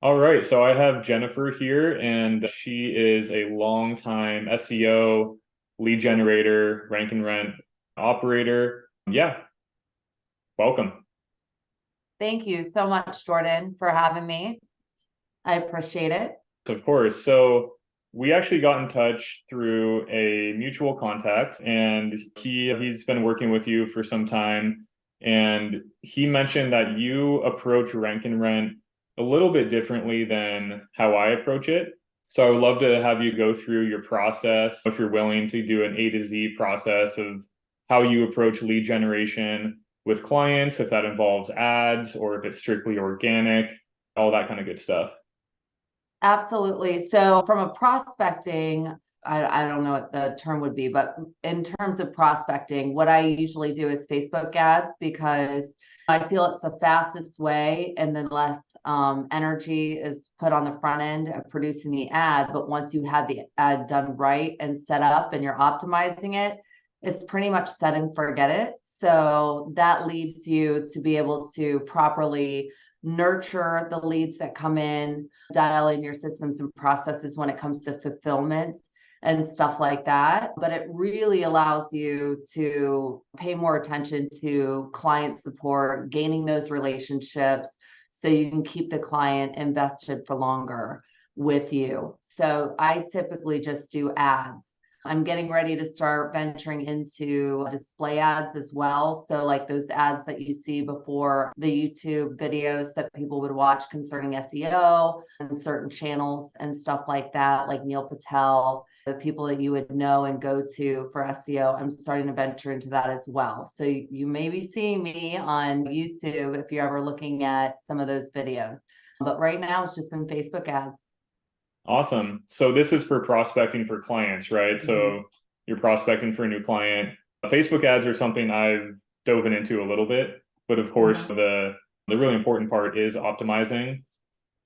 All right, so I have Jennifer here, and she is a longtime SEO lead generator, rank and rent operator. Yeah, welcome. Thank you so much, Jordan, for having me. I appreciate it. Of course. So we actually got in touch through a mutual contact, and he's been working with you for some time, and he mentioned that you approach rank and rent a little bit differently than how I approach it. So I would love to have you go through your process, if you're willing to do an A to Z process of how you approach lead generation with clients, if that involves ads or if it's strictly organic, all that kind of good stuff. Absolutely. So, from a prospecting, I don't know what the term would be, but in terms of prospecting, what I usually do is Facebook ads because I feel it's the fastest way and then less energy is put on the front end of producing the ad. But once you have the ad done right and set up and you're optimizing it, it's pretty much set and forget it. So that leaves you to be able to properly nurture the leads that come in, dial in your systems and processes when it comes to fulfillment and stuff like that. But it really allows you to pay more attention to client support, gaining those relationships so you can keep the client invested for longer with you. So I typically just do ads. I'm getting ready to start venturing into display ads as well. So, like those ads that you see before the YouTube videos that people would watch concerning SEO and certain channels and stuff like that, like Neil Patel, the people that you would know and go to for SEO. I'm starting to venture into that as well. So, you may be seeing me on YouTube if you're ever looking at some of those videos. But right now, it's just been Facebook ads. Awesome. So this is for prospecting for clients, right? Mhm. So you're prospecting for a new client. Facebook ads are something I've dove into a little bit, but of course Mhm. the really important part is optimizing.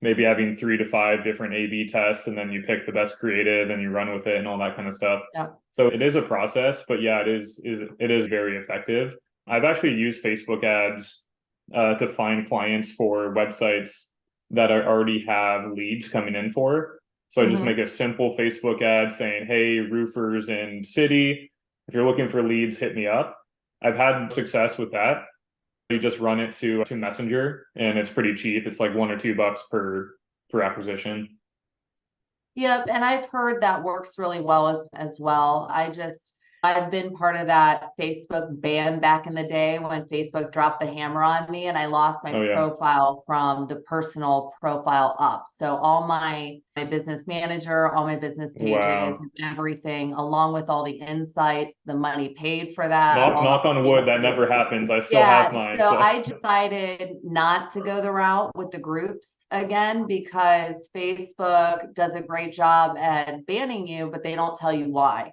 Maybe having 3 to 5 different A/B tests, and then you pick the best creative and you run with it and all that kind of stuff. Yeah. So it is a process, but yeah, it is very effective. I've actually used Facebook ads to find clients for websites that I already have leads coming in for. So I just make Mhm. a simple Facebook ad saying, "Hey, roofers in city, if you're looking for leads, hit me up." I've had success with that. You just run it to Messenger, and it's pretty cheap. It's like $1 or $2 per acquisition. Yep, and I've heard that works really well as well. I've been part of that Facebook ban back in the day when Facebook dropped the hammer on me and I lost my Oh yeah. profile from the personal profile up. So all my business manager, all my business pages, Wow. everything, along with all the insights, the money paid for that, Knock all knock that on wood, that Facebook. never happens. I still have Yeah, mine, so so I decided not to go the route with the groups again because Facebook does a great job at banning you, but they don't tell you why.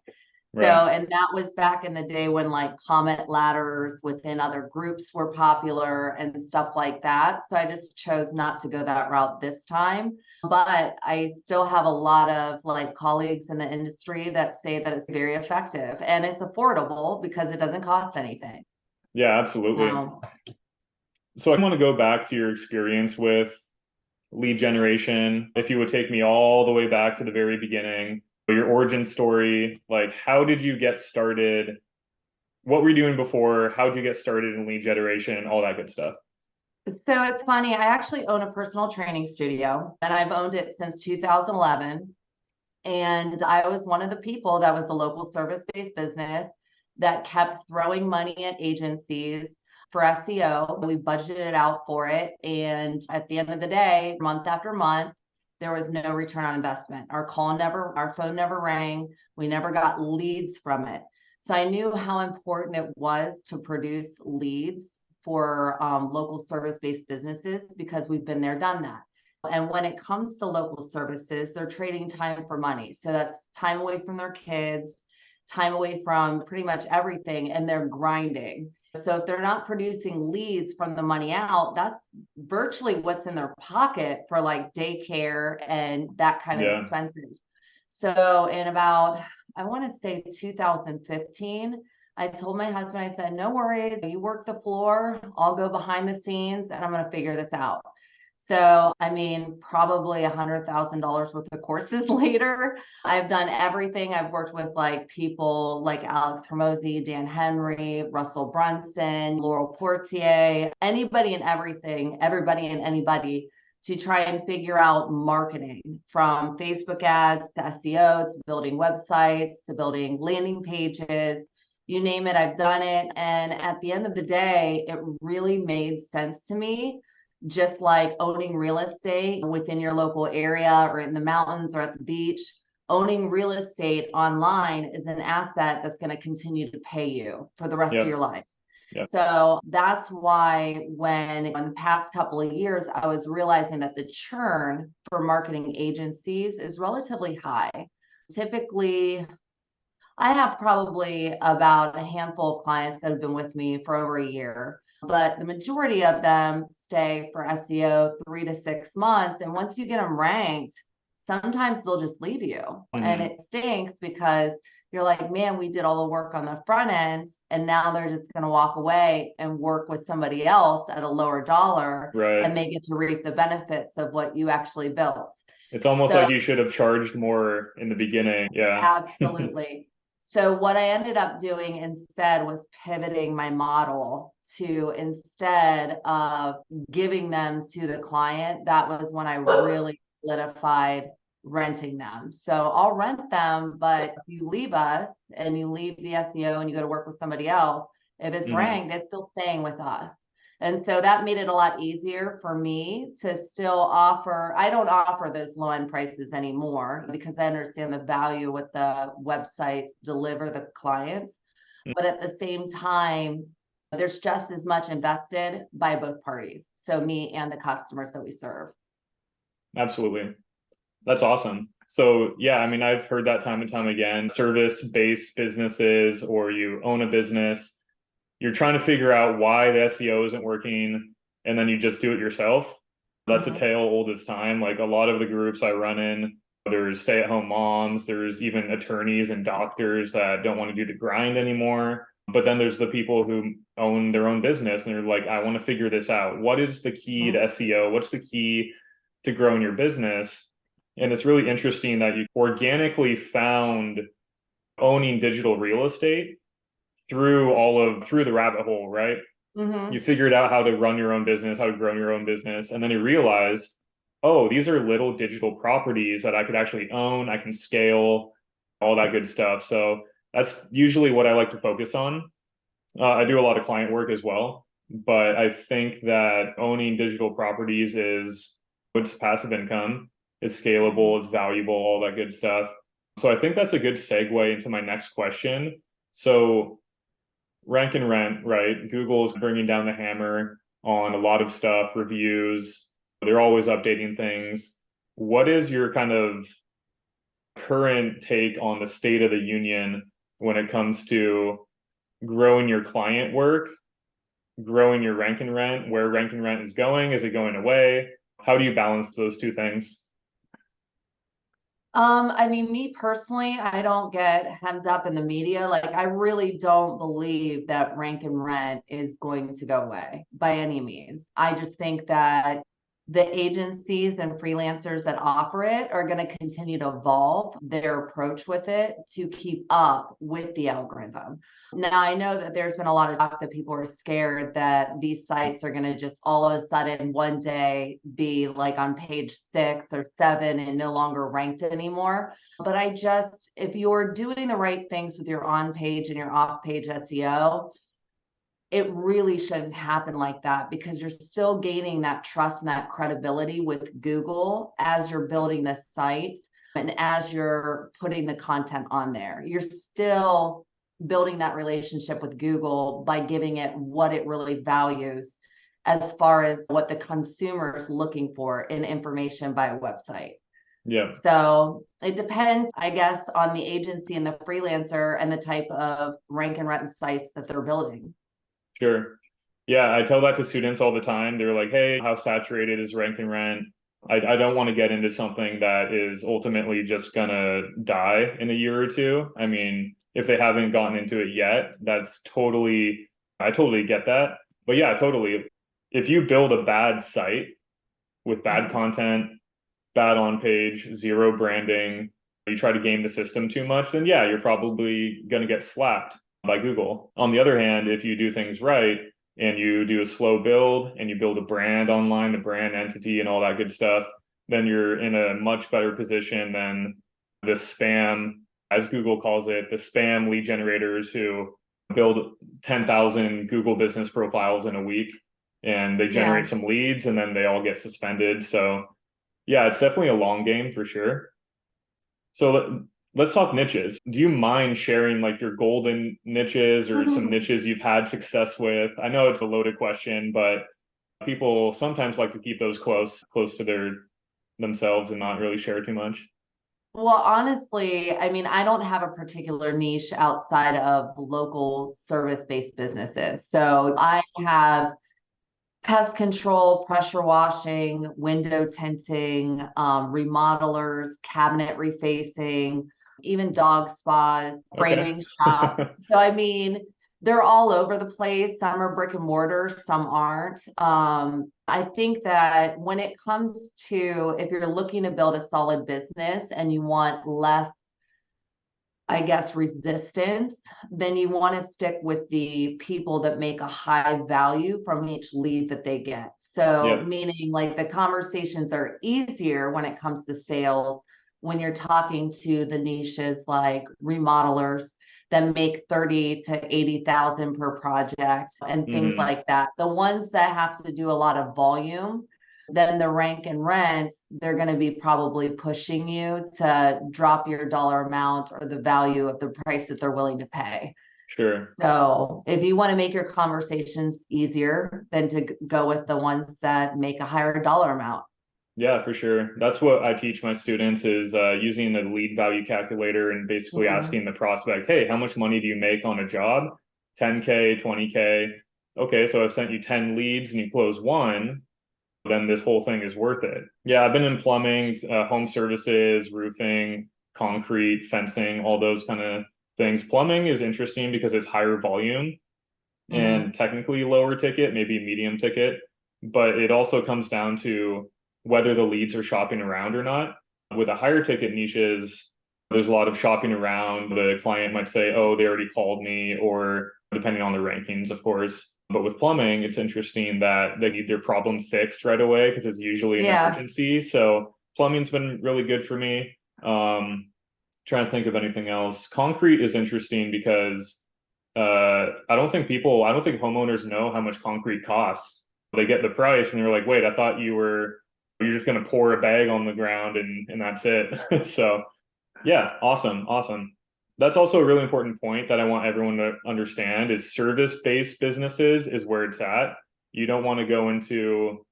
So, right. and that was back in the day when like comment ladders within other groups were popular and stuff like that. So I just chose not to go that route this time. But I still have a lot of like colleagues in the industry that say that it's very effective and it's affordable because it doesn't cost anything. Yeah, absolutely. Um, So I want to go back to your experience with lead generation. If you would take me all the way back to the very beginning, your origin story, like how did you get started? What were you doing before? How did you get started in lead generation? All that good stuff. So it's funny, I actually own a personal training studio and I've owned it since 2011. And I was one of the people that was a local service-based business that kept throwing money at agencies for SEO. We budgeted it out for it. And at the end of the day, month after month, there was no return on investment. Our phone never rang. We never got leads from it. So I knew how important it was to produce leads for local service-based businesses because we've been there, done that. And when it comes to local services, they're trading time for money. So that's time away from their kids, time away from pretty much everything, and they're grinding. So if they're not producing leads from the money out, that's virtually what's in their pocket for like daycare and that kind of Yeah. expenses. So in about, I want to say 2015, I told my husband, I said, no worries, you work the floor, I'll go behind the scenes and I'm going to figure this out. So, I mean, probably $100,000 worth of courses later. I've done everything. I've worked with like people like Alex Hormozy, Dan Henry, Russell Brunson, Laurel Portier, anybody and everything, everybody and anybody to try and figure out marketing, from Facebook ads to SEO to building websites to building landing pages. You name it, I've done it. And at the end of the day, it really made sense to me, just like owning real estate within your local area or in the mountains or at the beach. Owning real estate online is an asset that's going to continue to pay you for the rest of Yep. your life. Yep. So that's why when in the past couple of years, I was realizing that the churn for marketing agencies is relatively high. Typically, I have probably about a handful of clients that have been with me for over a year, but the majority of them stay for SEO 3 to 6 months. And once you get them ranked, sometimes they'll just leave you. And it stinks because you're like, man, we did all the work on the front end, and now they're just going to walk away and work with somebody else at a lower dollar, Right. and they get to reap the benefits of what you actually built. It's almost So like you should have charged more in the beginning. Yeah. absolutely. So what I ended up doing instead was pivoting my model to, instead of giving them to the client, that was when I really solidified renting them. So I'll rent them, but if you leave us and you leave the SEO and you go to work with somebody else, if it's ranked, it's still staying with us. And so that made it a lot easier for me to still offer. I don't offer those low end prices anymore because I understand the value what the websites deliver the clients. But at the same time, there's just as much invested by both parties. So me and the customers that we serve. Absolutely. That's awesome. So yeah, I mean, I've heard that time and time again, service-based businesses, or you own a business, you're trying to figure out why the SEO isn't working, and then you just do it yourself. That's a tale old as time. Like a lot of the groups I run in, there's stay-at-home moms, there's even attorneys and doctors that don't want to do the grind anymore. But then there's the people who own their own business and they're like, I want to figure this out. What is the key to SEO? What's the key to growing your business? And it's really interesting that you organically found owning digital real estate through the rabbit hole, right? You figured out how to run your own business, how to grow your own business. And then you realize, oh, these are little digital properties that I could actually own. I can scale, all that good stuff. So that's usually what I like to focus on. I do a lot of client work as well, but I think that owning digital properties it's passive income. It's scalable, it's valuable, all that good stuff. So I think that's a good segue into my next question. So Rank and Rent, right? Google's bringing down the hammer on a lot of stuff, reviews. They're always updating things. What is your kind of current take on the state of the union when it comes to growing your client work, growing your Rank and Rent, where Rank and Rent is going? Is it going away? How do you balance those two things? I mean, me personally, I don't get heads up in the media. Like, I really don't believe that Rank and Rent is going to go away by any means. I just think that the agencies and freelancers that offer it are going to continue to evolve their approach with it to keep up with the algorithm. Now, I know that there's been a lot of talk that people are scared that these sites are going to just all of a sudden one day be like on page 6 or 7 and no longer ranked anymore. But if you're doing the right things with your on page and your off page SEO, it really shouldn't happen like that, because you're still gaining that trust and that credibility with Google as you're building the site and as you're putting the content on there. You're still building that relationship with Google by giving it what it really values as far as what the consumer is looking for in information by a website. Yeah. So it depends, I guess, on the agency and the freelancer and the type of Rank and Rent sites that they're building. Sure. Yeah, I tell that to students all the time. They're like, hey, how saturated is Rank and Rent? I don't want to get into something that is ultimately just gonna die in a year or two. I mean, if they haven't gotten into it yet, I totally get that. But yeah, totally. If you build a bad site with bad content, bad on page, zero branding, you try to game the system too much, then yeah, you're probably going to get slapped by Google. On the other hand, if you do things right and you do a slow build and you build a brand online, the brand entity and all that good stuff, then you're in a much better position than the spam, as Google calls it, the spam lead generators who build 10,000 Google business profiles in a week and they generate some leads and then they all get suspended. So yeah, it's definitely a long game for sure. So let's talk niches. Do you mind sharing like your golden niches or some niches you've had success with? I know it's a loaded question, but people sometimes like to keep those close to themselves and not really share too much. Well, honestly, I mean, I don't have a particular niche outside of local service-based businesses. So I have pest control, pressure washing, window tinting, remodelers, cabinet refacing, even dog spas, framing shops. So, I mean, they're all over the place. Some are brick and mortar, some aren't. I think that when it comes to if you're looking to build a solid business and you want less, I guess, resistance, then you want to stick with the people that make a high value from each lead that they get. So, meaning like the conversations are easier when it comes to sales when you're talking to the niches like remodelers that make 30 to 80,000 per project and things like that. The ones that have to do a lot of volume, then the rank and rent, they're going to be probably pushing you to drop your dollar amount or the value of the price that they're willing to pay. Sure. So if you want to make your conversations easier, then to go with the ones that make a higher dollar amount. Yeah, for sure. That's what I teach my students is using the lead value calculator and basically asking the prospect, hey, how much money do you make on a job? 10K, 20K. Okay, so I've sent you 10 leads and you close one, then this whole thing is worth it. Yeah, I've been in plumbing, home services, roofing, concrete, fencing, all those kind of things. Plumbing is interesting because it's higher volume and technically lower ticket, maybe medium ticket, but it also comes down to whether the leads are shopping around or not. With a higher ticket niches, there's a lot of shopping around. The client might say, oh, they already called me, or depending on the rankings, of course. But with plumbing, it's interesting that they need their problem fixed right away because it's usually an emergency. So plumbing's been really good for me. Trying to think of anything else. Concrete is interesting because I don't think homeowners know how much concrete costs. They get the price and they're like, wait, I thought you're just going to pour a bag on the ground and that's it. So yeah, awesome. That's also a really important point that I want everyone to understand is service-based businesses is where it's at. You don't want to go into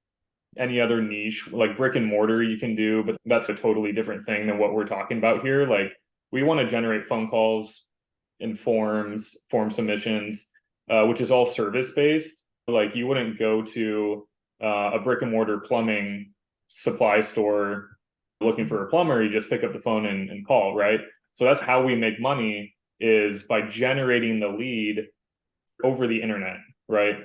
any other niche like brick and mortar you can do, but that's a totally different thing than what we're talking about here. Like we want to generate phone calls and form submissions, which is all service-based. Like you wouldn't go to a brick and mortar plumbing supply store looking for a plumber, you just pick up the phone and call, right? So that's how we make money is by generating the lead over the internet, right?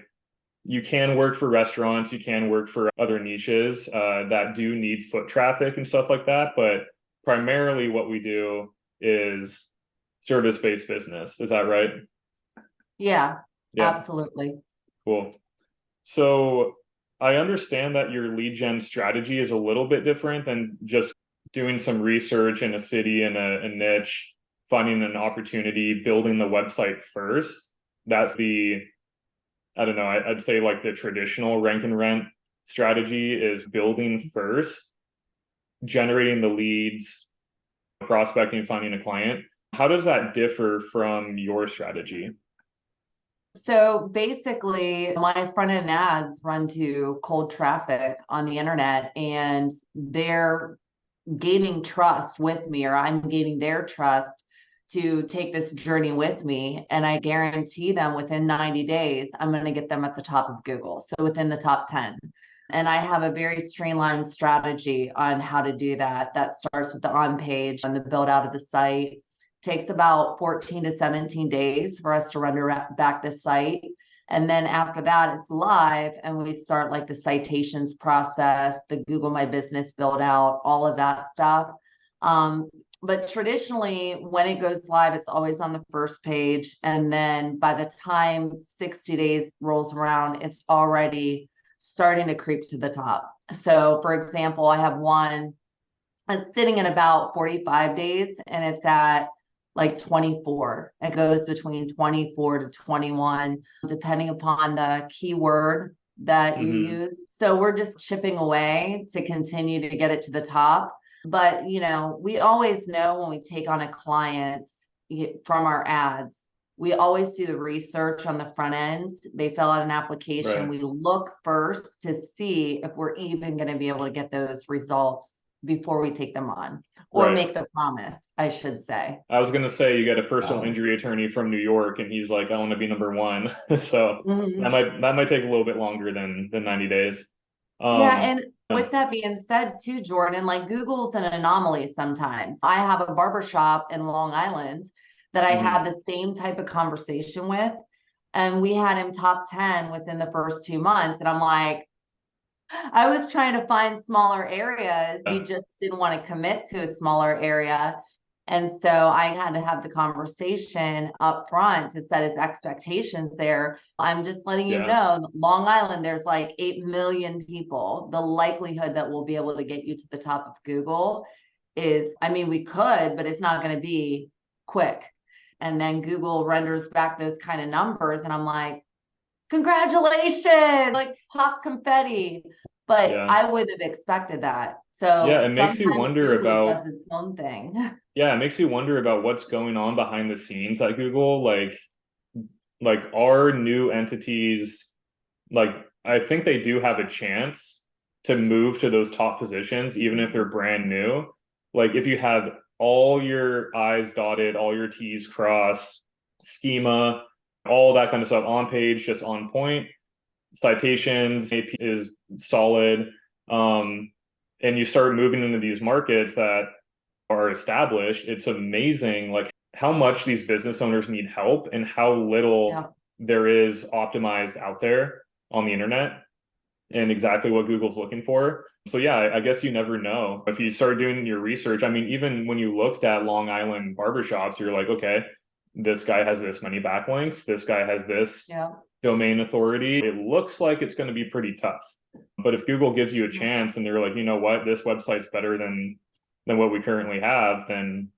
You can work for restaurants, you can work for other niches that do need foot traffic and stuff like that, but primarily what we do is service-based business. Is that right? Yeah, absolutely. Cool. So I understand that your lead gen strategy is a little bit different than just doing some research in a city and a niche, finding an opportunity, building the website first. That's I don't know, I'd say like the traditional rank and rent strategy is building first, generating the leads, prospecting, finding a client. How does that differ from your strategy? So basically, my front end ads run to cold traffic on the internet, and they're gaining trust with me, or I'm gaining their trust to take this journey with me. And I guarantee them within 90 days, I'm going to get them at the top of Google. So within the top 10. And I have a very streamlined strategy on how to do that. That starts with the on page and the build out of the site. Takes about 14 to 17 days for us to render back the site. And then after that, it's live, and we start like the citations process, the Google My Business build out, all of that stuff. But traditionally, when it goes live, it's always on the first page. And then by the time 60 days rolls around, it's already starting to creep to the top. So, for example, I have one that's sitting at about 45 days, and it's at like 24. It goes between 24 to 21, depending upon the keyword that you use. So we're just chipping away to continue to get it to the top. But, we always know when we take on a client from our ads, we always do the research on the front end. They fill out an application. Right. We look first to see if we're even going to be able to get those results before we take them on, or Right. make the promise, I should say. I was going to say, you get a personal injury attorney from New York and he's like, I want to be number one. So that might take a little bit longer than 90 days. Yeah, and with that being said too, Jordan, like Google's an anomaly sometimes. I have a barbershop in Long Island that I had the same type of conversation with, and we had him top 10 within the first 2 months. And I'm like, I was trying to find smaller areas. He just didn't want to commit to a smaller area. And so I had to have the conversation up front to set his expectations there. I'm just letting you know, Long Island, there's like 8 million people. The likelihood that we'll be able to get you to the top of Google is, I mean, we could, but it's not going to be quick. And then Google renders back those kind of numbers. And I'm like, congratulations, like pop confetti. But I wouldn't have expected that. So it makes you wonder Google about does its own thing. it makes you wonder about what's going on behind the scenes at Google. Like are new entities, like I think they do have a chance to move to those top positions, even if they're brand new. Like if you had all your I's dotted, all your T's crossed, schema, all that kind of stuff on page, just on point, citations, AP is solid. And you start moving into these markets that are established, it's amazing like how much these business owners need help and how little there is optimized out there on the internet and exactly what Google's looking for. So I guess you never know. If you start doing your research, I mean, even when you looked at Long Island barbershops, you're like, okay, this guy has this many backlinks, this guy has this domain authority. It looks like it's going to be pretty tough. But if Google gives you a chance and they're like, you know what, this website's better than what we currently have, then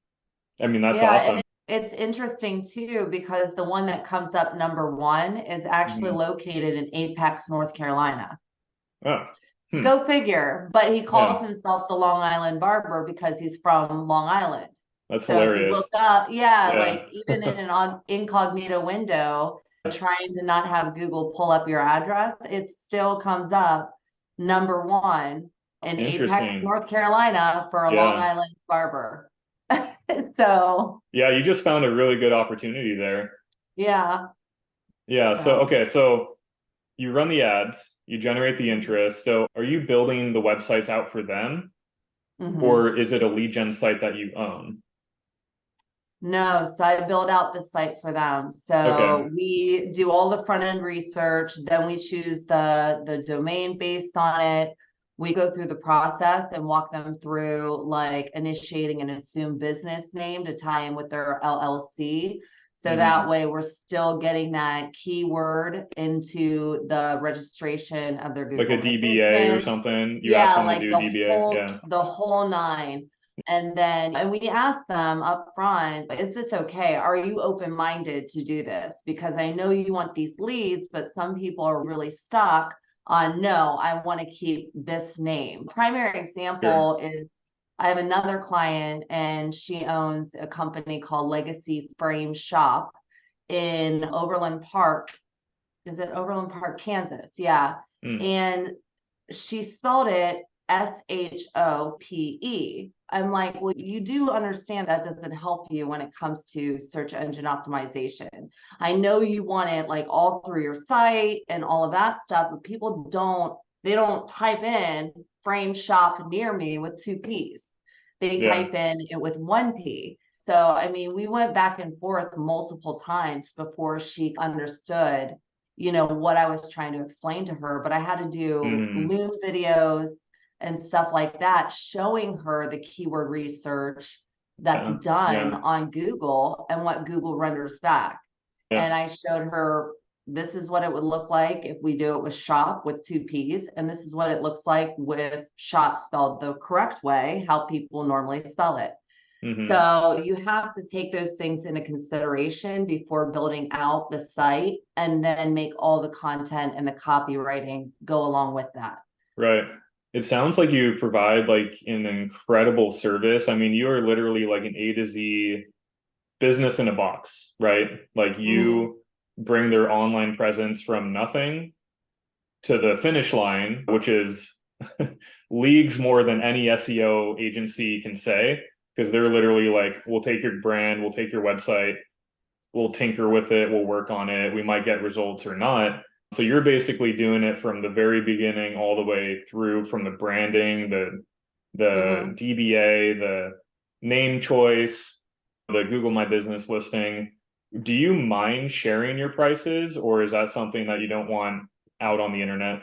I mean, that's awesome. It's interesting too, because the one that comes up number one is actually located in Apex, North Carolina. Go figure. But he calls himself the Long Island Barber because he's from Long Island. That's so hilarious. If you look up, like even in an incognito window, trying to not have Google pull up your address, it still comes up number one in Apex, North Carolina for a Long Island barber. So you just found a really good opportunity there. So you run the ads, you generate the interest. So are you building the websites out for them, or is it a lead gen site that you own? No, so I build out the site for them. So we do all the front end research, then we choose the domain based on it. We go through the process and walk them through like initiating an assumed business name to tie in with their LLC. So that way we're still getting that keyword into the registration of their Google. Like a DBA or something. You ask them to do DBA. The whole nine. And we ask them up front, is this okay? Are you open-minded to do this? Because I know you want these leads, but some people are really stuck on, no, I want to keep this name. Primary example is I have another client and she owns a company called Legacy Frame Shop in Overland Park. Is it Overland Park, Kansas? Yeah. And she spelled it SHOPE. I'm like, well, you do understand that doesn't help you when it comes to search engine optimization. I know you want it like all through your site and all of that stuff, but people they don't type in frame shop near me with 2 P's. They type in it with 1 P. So, I mean, we went back and forth multiple times before she understood what I was trying to explain to her, but I had to do Mm-hmm. Loom videos and stuff like that, showing her the keyword research that's Yeah. done Yeah. on Google and what Google renders back. Yeah. And I showed her, this is what it would look like if we do it with shop with 2 P's. And this is what it looks like with shop spelled the correct way, how people normally spell it. Mm-hmm. So you have to take those things into consideration before building out the site, and then make all the content and the copywriting go along with that. Right. It sounds like you provide like an incredible service. I mean, you are literally like an A to Z business in a box, right? Like Mhm. you bring their online presence from nothing to the finish line, which is leagues more than any SEO agency can say, because they're literally like, we'll take your brand, we'll take your website, we'll tinker with it, we'll work on it, we might get results or not. So you're basically doing it from the very beginning all the way through, from the branding, the Mhm. DBA, the name choice, the Google My Business listing. Do you mind sharing your prices, or is that something that you don't want out on the internet?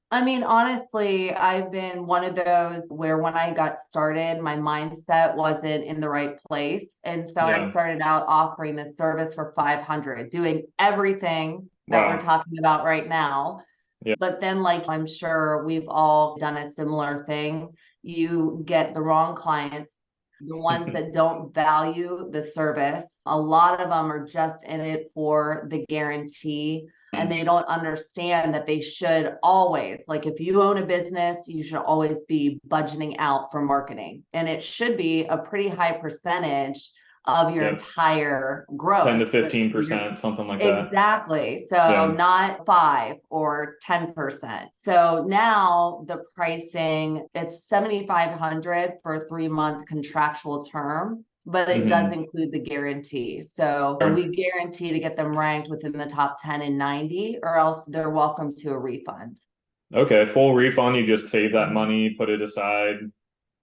I mean, honestly, I've been one of those where when I got started, my mindset wasn't in the right place. And so I Yeah. started out offering the service for 500, doing everything that we're Wow. talking about right now. Yeah. But then, like, I'm sure we've all done a similar thing. You get the wrong clients, the ones that don't value the service. A lot of them are just in it for the guarantee, and they don't understand that they should always, like, if you own a business, you should always be budgeting out for marketing. And it should be a pretty high percentage of your Yeah. entire 10 to gross. 15%, something like that. Exactly. So Yeah. not 5 or 10%. So now the pricing, it's 7,500 for a 3-month contractual term, but it does Hmm. include the guarantee. So we guarantee to get them ranked within the top 10 and 90, or else they're welcome to a refund. Okay, full refund. You just save that Mhm. money, put it aside, kind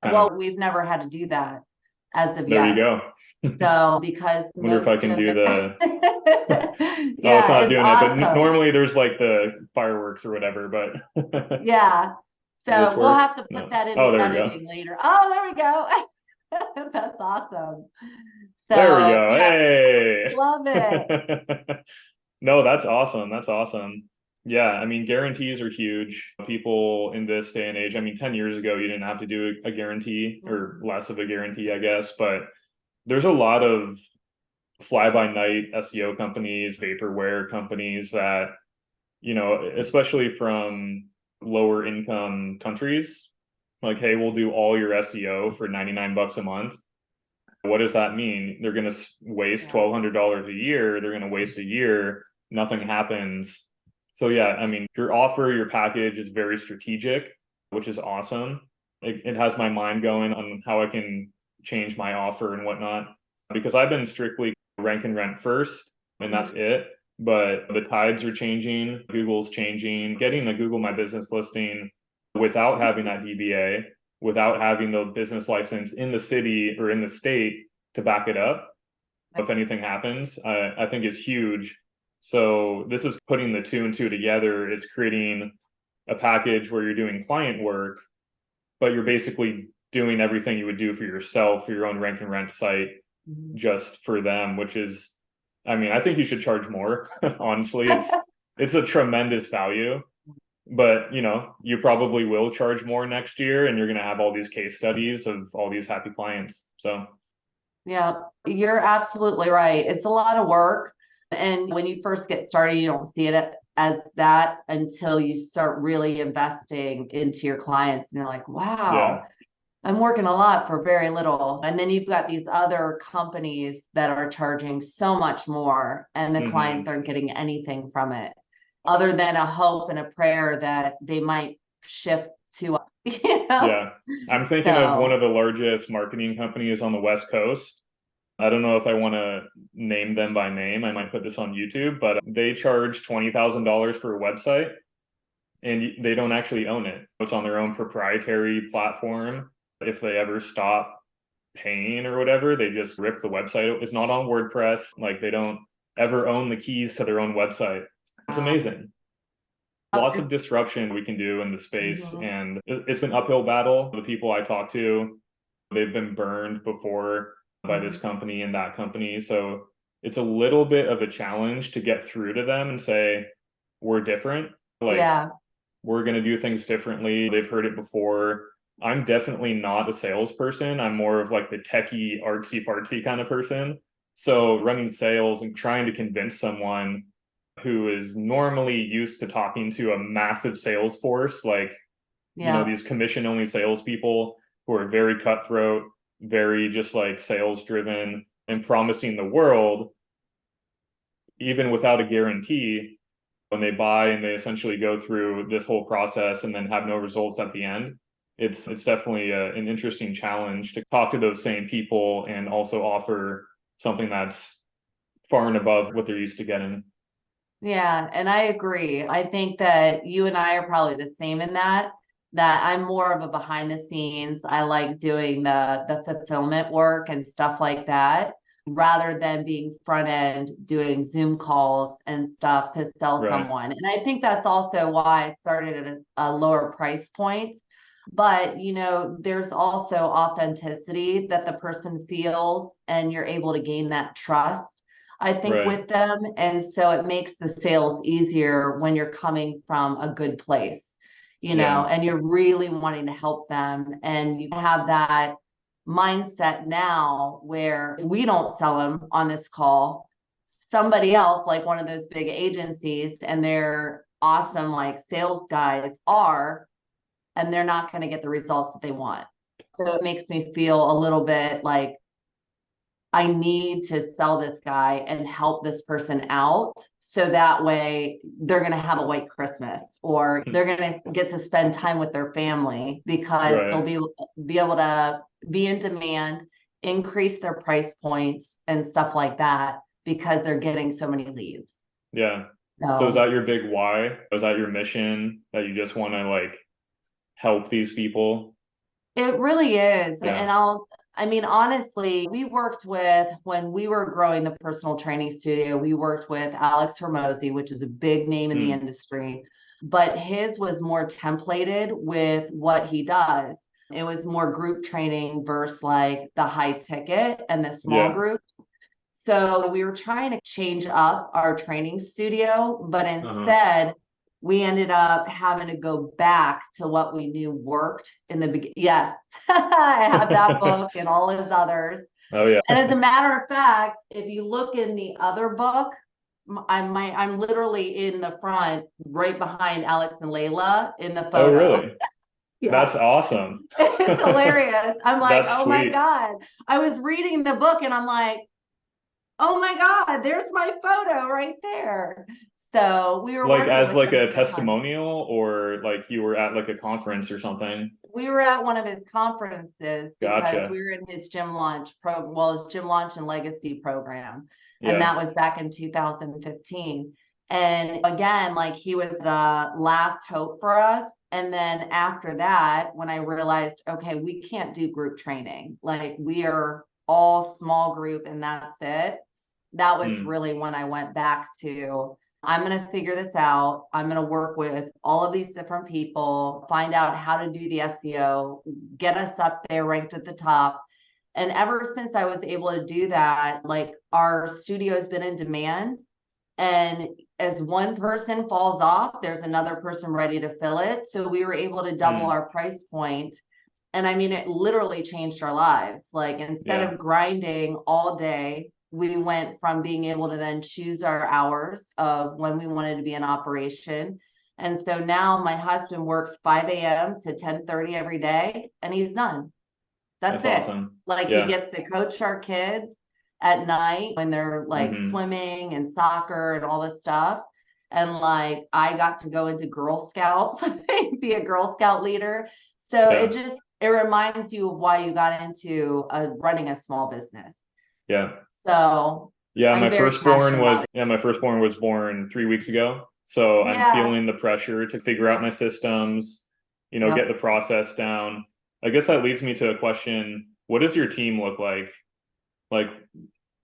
of. Well, we've never had to do that as of There you yet. go. So because Wonder if I most can of do the. it, Oh, it's yeah, not it's doing it, but awesome. normally there's like the fireworks or whatever. But Yeah. does this So we'll work? have to put No. that in Oh, the there we go. editing later. Oh, there we go. That's awesome. There we So go. yeah, Hey. love it. No, that's awesome. That's awesome. Yeah, I mean, guarantees are huge. People in this day and age, I mean, 10 years ago, you didn't have to do a guarantee, or Mhm. less of a guarantee, I guess. But there's a lot of fly by night SEO companies, vaporware companies that, especially from lower income countries, like, hey, we'll do all your SEO for 99 bucks a month. What does that mean? They're going to waste Yeah. $1,200 a year. They're going to waste a year. Nothing happens. So yeah, I mean, your offer, your package is very strategic, which is awesome. It has my mind going on how I can change my offer and whatnot, because I've been strictly rank and rent first, and that's Mhm. it. But the tides are changing. Google's changing. Getting a Google My Business listing without having that DBA, without having the business license in the city or in the state to back it up if anything happens, I think is huge. So this is putting the two and two together. It's creating a package where you're doing client work, but you're basically doing everything you would do for yourself, for your own rank and rent site, Mhm. just for them, which is, I mean, I think you should charge more. Honestly, it's a tremendous value. But you probably will charge more next year, and you're going to have all these case studies of all these happy clients. So Yeah, you're absolutely right. It's a lot of work. And when you first get started, you don't see it as that until you start really investing into your clients. And you're like, yeah. wow, I'm working a lot for very little. And then you've got these other companies that are charging so much more, and the clients Hmm. aren't getting anything from it other than a hope and a prayer that they might shift to, you know? Yeah. I'm thinking of one So, of the largest marketing companies on the West Coast. I don't know if I want to name them by name. I might put this on YouTube, but they charge $20,000 for a website, and they don't actually own it. It's on their own proprietary platform. If they ever stop paying or whatever, they just rip the website. It's not on WordPress. Like, they don't ever own the keys to their own website. It's amazing. Lots of disruption we can do in the space, Mhm. and it's an uphill battle. The people I talk to, they've been burned before by this company and that company. So it's a little bit of a challenge to get through to them and say, we're different. Like, Yeah. we're going to do things differently. They've heard it before. I'm definitely not a salesperson. I'm more of like the techie, artsy fartsy kind of person. So running sales and trying to convince someone who is normally used to talking to a massive sales force, like, Yeah. these commission only salespeople who are very cutthroat, very just like sales driven and promising the world, even without a guarantee, when they buy and they essentially go through this whole process and then have no results at the end. It's definitely an interesting challenge to talk to those same people and also offer something that's far and above what they're used to getting. Yeah, and I agree. I think that you and I are probably the same in that I'm more of a behind the scenes. I like doing the fulfillment work and stuff like that rather than being front end doing Zoom calls and stuff to sell Right. someone. And I think that's also why I started at a lower price point. But, there's also authenticity that the person feels, and you're able to gain that trust, I think, Right. with them. And so it makes the sales easier when you're coming from a good place, Yeah. and you're really wanting to help them. And you have that mindset now where we don't sell them on this call. Somebody else, like one of those big agencies, and they're awesome, like sales guys are, and they're not going to get the results that they want. So it makes me feel a little bit like I need to sell this guy and help this person out. So that way they're going to have a white Christmas, or they're going to get to spend time with their family because they'll Right. be able to be in demand, increase their price points and stuff like that because they're getting so many leads. Yeah. So is So that your big why? Is that your mission, that you just want to like help these people? it really is. Yeah. And I mean, honestly, when we were growing the personal training studio, we worked with Alex Hermosi, which is a big name in the Mm. industry, but his was more templated with what he does. It was more group training versus like the high ticket and the small Yeah. group. So we were trying to change up our training studio, but Uh-huh. instead we ended up having to go back to what we knew worked in the beginning. Yes, I have that book and all his others. Oh yeah. And as a matter of fact, if you look in the other book, I'm literally in the front, right behind Alex and Layla in the Oh photo. really? Yeah. That's awesome. It's hilarious. I'm like, That's oh my sweet. God. I was reading the book and I'm like, oh my God, there's my photo right there. So we were Like working as with like him a at the time. testimonial, or like you were at like a conference or something? We were at one of his conferences because Gotcha. we were in his his gym launch and legacy program. And Yeah. that was back in 2015. And again, like he was the last hope for us. And then after that, when I realized, okay, we can't do group training, like we are all small group and that's it. That was Mm. really when I went back to, I'm going to figure this out. I'm going to work with all of these different people, find out how to do the SEO, get us up there ranked at the top. And ever since I was able to do that, like our studio has been in demand. And as one person falls off, there's another person ready to fill it. So we were able to double Mm. our price point. And I mean, it literally changed our lives. Like instead Yeah. of grinding all day, we went from being able to then choose our hours of when we wanted to be in operation. And so now my husband works 5 a.m. to 10:30 every day, and he's done. That's That's it. awesome. Like he Yeah. gets to coach our kids at night when they're like Hmm. swimming and soccer and all this stuff. And like I got to go into Girl Scouts, be a Girl Scout leader. So Yeah. it reminds you of why you got into running a small business. Yeah. So Yeah, I'm very passionate about it. my firstborn was born 3 weeks ago. So I'm Yeah. feeling the pressure to figure out my systems, get the Yep. process down. I guess that leads me to a question. What does your team look like? Like,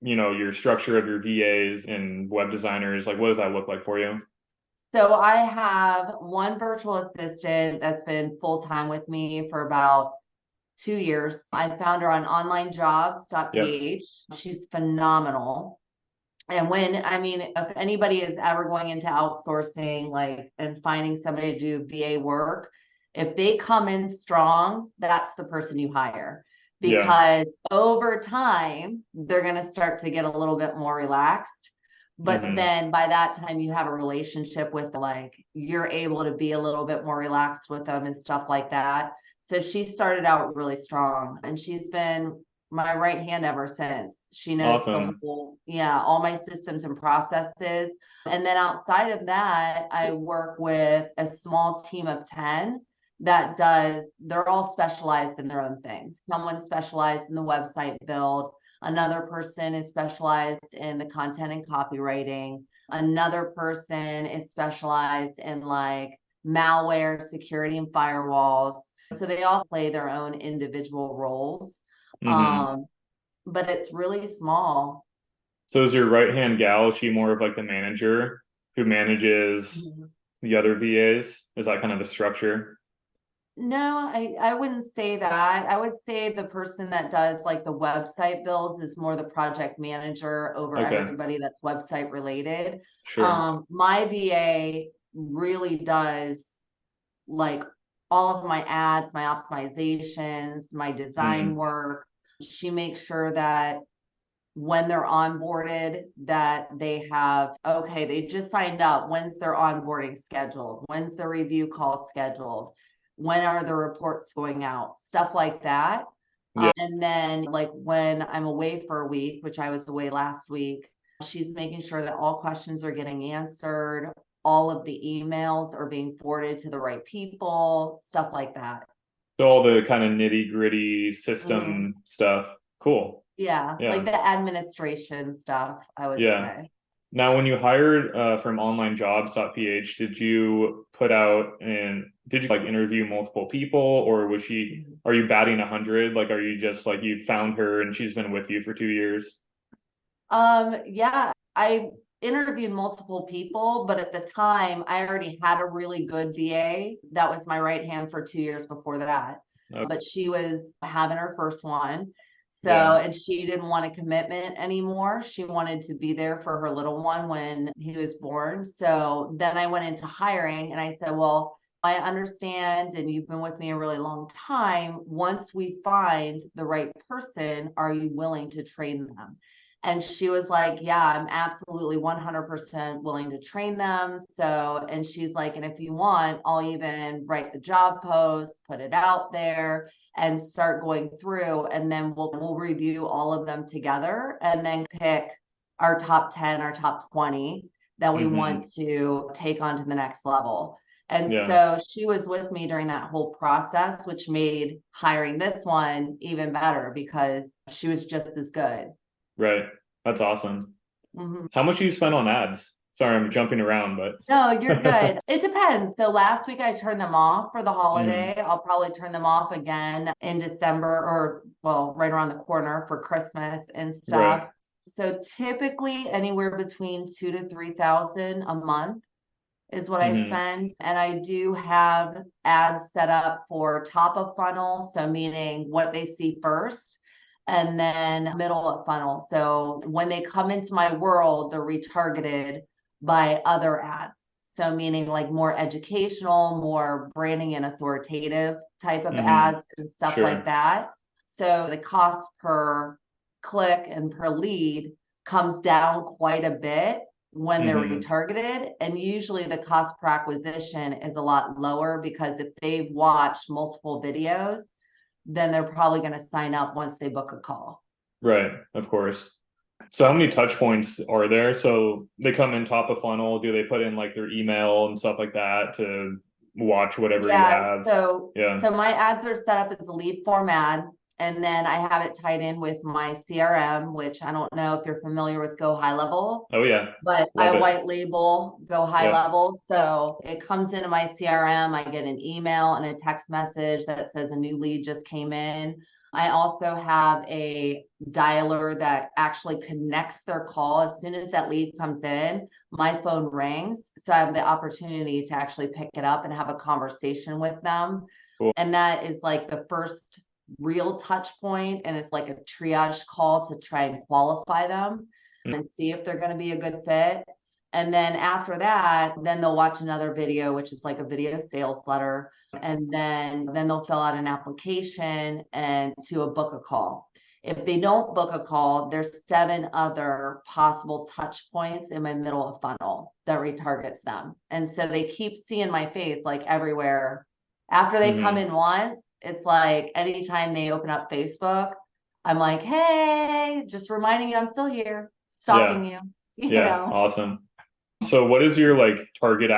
your structure of your VAs and web designers, like what does that look like for you? So I have one virtual assistant that's been full-time with me for about 2 years. I found her on Yep. onlinejobs.ph. She's phenomenal. And I mean, if anybody is ever going into outsourcing, like, and finding somebody to do VA work, if they come in strong, that's the person you hire. Yeah. Because over time, they're going to start to get a little bit more relaxed. But Hmm. then by that time, you have a relationship with them, like, you're able to be a little bit more relaxed with them and stuff like that. So she started out really strong, and she's been my right hand ever since. She knows the Awesome. whole, yeah, all my systems and processes. And then outside of that, I work with a small team of 10 they're all specialized in their own things. Someone specialized in the website build, another person is specialized in the content and copywriting, another person is specialized in like malware, security, and firewalls. So they all play their own individual roles. Hmm. Um, but it's really small. So is your right hand gal, is she more of like the manager who manages Mhm. the other VAs? Is that kind of the structure? No, I wouldn't say that. I would say the person that does like the website builds is more the project manager over Okay, everybody that's website related. sure. My VA really does like all of my ads, my optimizations, my design Hmm. work. She makes sure that when they're onboarded, that they have, okay, they just signed up, when's their onboarding scheduled, when's the review call scheduled, when are the reports going out, stuff like that. Yeah. And then like when I'm away for a week, which I was away last week, she's making sure that all questions are getting answered, all of the emails are being forwarded to the right people, stuff like that. So all the kind of nitty gritty Mhm. system stuff. Cool. Yeah, like Yeah. the administration stuff, I would Yeah. say. Now, when you hired from onlinejobs.ph, did you put out and did you like interview multiple people, or was she, Mhm. are you batting 100? Like, are you just like you found her and she's been with you for 2 years? Yeah, I interviewed multiple people, but at the time I already had a really good VA. That was my right hand for 2 years before that. Okay. But she was having her first one. So, Yeah. and she didn't want a commitment anymore. She wanted to be there for her little one when he was born. So then I went into hiring and I said, well, I understand, and you've been with me a really long time. Once we find the right person, are you willing to train them? And she was like, yeah, I'm absolutely 100% willing to train them. So, and she's like, and if you want, I'll even write the job post, put it out there, and start going through. And then we'll review all of them together and then pick our top 10, our top 20 that we Hmm. want to take on to the next level. And Yeah. so she was with me during that whole process, which made hiring this one even better because she was just as good. Right. That's awesome. Mhm. How much do you spend on ads? Sorry, I'm jumping around, No, you're but good. It depends. So last week I turned them off for the mm, holiday. I'll probably turn them off again in December or, well, right around the corner for Christmas and right. stuff. So typically anywhere between 2 to 3,000 a month is what I Hmm. spend. And I do have ads set up for top of funnel. So meaning what they see first, and then middle of funnel. So when they come into my world, they're retargeted by other ads. So meaning like more educational, more branding and authoritative type of Hmm. ads and stuff like Sure. that. So the cost per click and per lead comes down quite a bit when they're Hmm. retargeted. And usually the cost per acquisition is a lot lower because if they've watched multiple videos, then they're probably going to sign up once they book a call. Right. Of course. So how many touch points are there? So they come in top of funnel. Do they put in like their email and stuff like that to watch whatever you Yeah, have? so Yeah. so my ads are set up as a lead form ad, and then I have it tied in with my CRM, which I don't know if you're familiar with Go High Level, Oh yeah. but I Love it. white label Go High Yeah. Level. So it comes into my CRM. I get an email and a text message that says a new lead just came in. I also have a dialer that actually connects their call. As soon as that lead comes in, my phone rings. So I have the opportunity to actually pick it up and have a conversation with them. Cool. And that is like the first real touch point. And it's like a triage call to try and qualify them and see if they're going to be a good fit. And then after that, then they'll watch another video, which is like a video sales letter. And then they'll fill out an application and to a book a call. If they don't book a call, there's 7 other possible touch points in my middle of funnel that retargets them. And so they keep seeing my face like everywhere. After they come in once, it's like anytime they open up Facebook, I'm like, hey, just reminding you I'm still here, stalking you. You know? Awesome. So what is your like target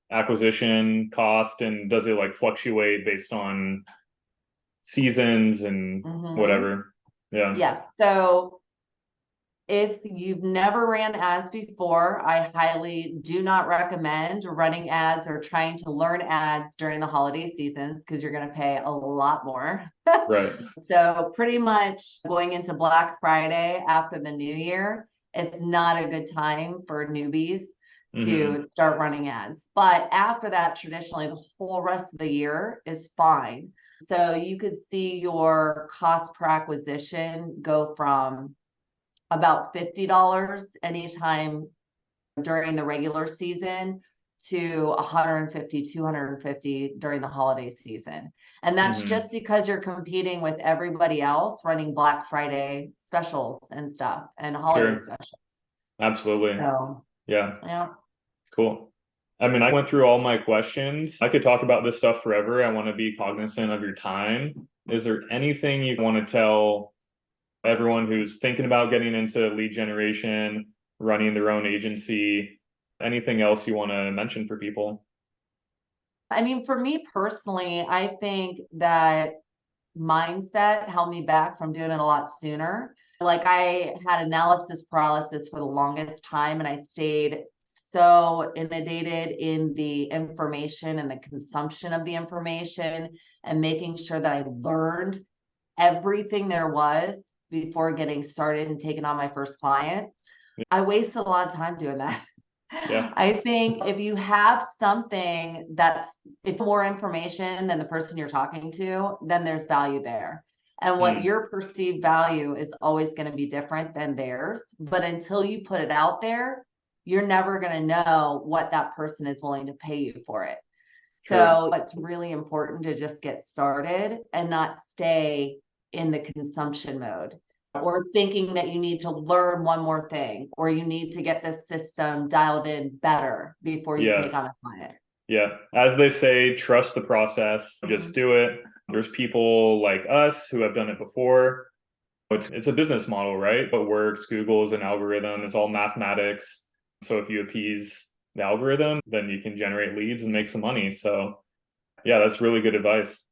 acquisition cost, and does it like fluctuate based on seasons and whatever? Yes. So if you've never ran ads before, I highly do not recommend running ads or trying to learn ads during the holiday seasons, because you're going to pay a lot more. Right. So pretty much going into Black Friday after the new year, it's not a good time for newbies to start running ads. But after that, traditionally, the whole rest of the year is fine. So you could see your cost per acquisition go from about $50 anytime during the regular season to 150, 250 during the holiday season. And that's just because you're competing with everybody else running Black Friday specials and stuff and holiday specials. Absolutely. So, yeah. Cool. I mean, I went through all my questions. I could talk about this stuff forever. I want to be cognizant of your time. Is there anything you want to tell everyone who's thinking about getting into lead generation, running their own agency? Anything else you want to mention for people? I mean, for me personally, I think that mindset held me back from doing it a lot sooner. Like I had analysis paralysis for the longest time, and I stayed so inundated in the information and the consumption of the information and making sure that I learned everything there was before getting started and taking on my first client. I wasted a lot of time doing that. I think if you have something that's more information than the person you're talking to, then there's value there. And what your perceived value is always going to be different than theirs. But until you put it out there, you're never going to know what that person is willing to pay you for it. So it's really important to just get started and not stay in the consumption mode, or thinking that you need to learn one more thing, or you need to get this system dialed in better before you take on a client. Yeah. As they say, trust the process, just do it. There's people like us who have done it before. It's a business model, right? What works, Google is an algorithm, it's all mathematics. So if you appease the algorithm, then you can generate leads and make some money. So yeah, that's really good advice.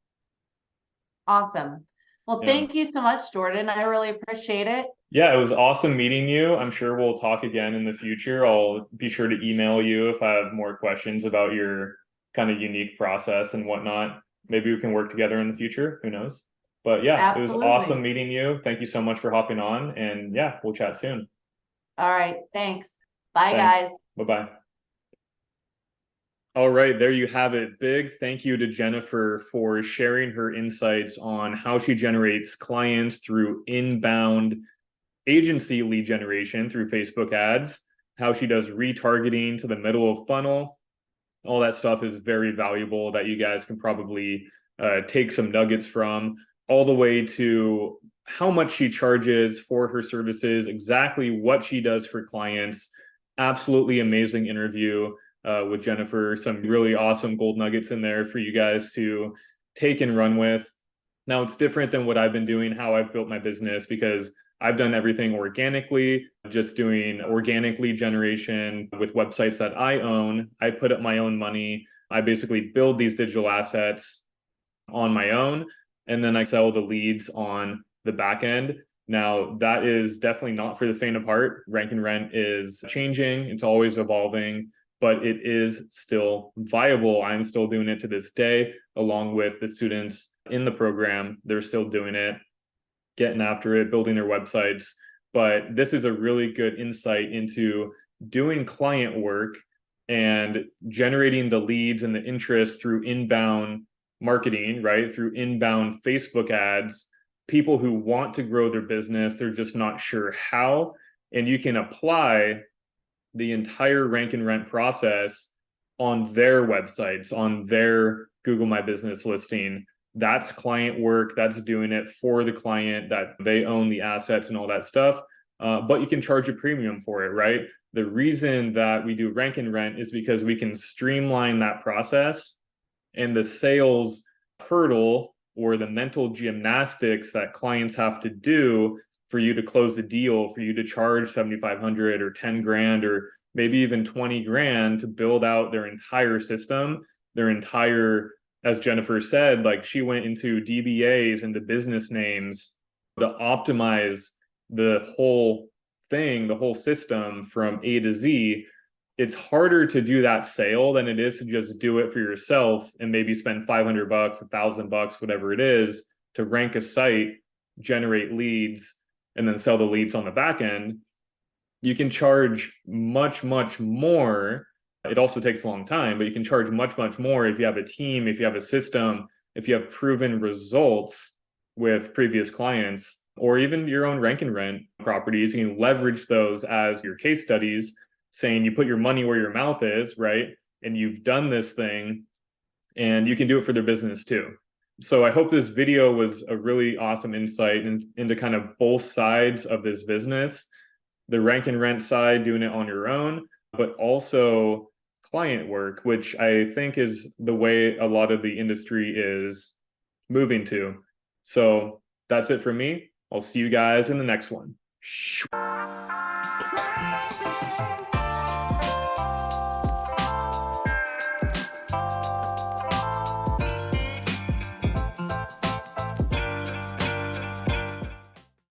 Awesome. Well, thank you so much, Jordan. I really appreciate it. Yeah, it was awesome meeting you. I'm sure we'll talk again in the future. I'll be sure to email you if I have more questions about your kind of unique process and whatnot. Maybe we can work together in the future. Who knows? But yeah, It was awesome meeting you. Thank you so much for hopping on. And yeah, we'll chat soon. All right. Thanks. Bye, guys. Bye-bye. All right, there you have it. Big thank you to Jennifer for sharing her insights on how she generates clients through inbound agency lead generation through Facebook ads, how she does retargeting to the middle of funnel. All that stuff is very valuable that you guys can probably take some nuggets from, all the way to how much she charges for her services, exactly what she does for clients. Absolutely amazing interview with Jennifer. Some really awesome gold nuggets in there for you guys to take and run with. Now, it's different than what I've been doing, how I've built my business, because I've done everything organically, just doing organic lead generation with websites that I own. I put up my own money. I basically build these digital assets on my own, and then I sell the leads on the back end. Now, that is definitely not for the faint of heart. Rank and Rent is changing. It's always evolving, but it is still viable. I'm still doing it to this day, along with the students in the program. They're still doing it. getting after it, building their websites. But this is a really good insight into doing client work and generating the leads and the interest through inbound marketing, right? Through inbound Facebook ads, people who want to grow their business, they're just not sure how. And you can apply the entire rank and rent process on their websites, on their Google My Business listing. That's client work. That's doing it for the client, that they own the assets and all that stuff. But you can charge a premium for it, right? The reason that we do rank and rent is because we can streamline that process, and the sales hurdle or the mental gymnastics that clients have to do for you to close the deal, for you to charge 7,500 or 10 grand or maybe even 20 grand to build out their entire system, their entire, as Jennifer said, like she went into DBAs, into business names to optimize the whole thing, the whole system from A to Z. It's harder to do that sale than it is to just do it for yourself and maybe spend $500, $1,000, whatever it is, to rank a site, generate leads, and then sell the leads on the back end. You can charge much, much more. It also takes a long time, but you can charge much, much more if you have a team, if you have a system, if you have proven results with previous clients, or even your own rank and rent properties. You can leverage those as your case studies, saying you put your money where your mouth is, right? And you've done this thing, and you can do it for their business too. So I hope this video was a really awesome insight into kind of both sides of this business, the rank and rent side, doing it on your own, but also client work, which I think is the way a lot of the industry is moving to. So that's it for me. I'll see you guys in the next one.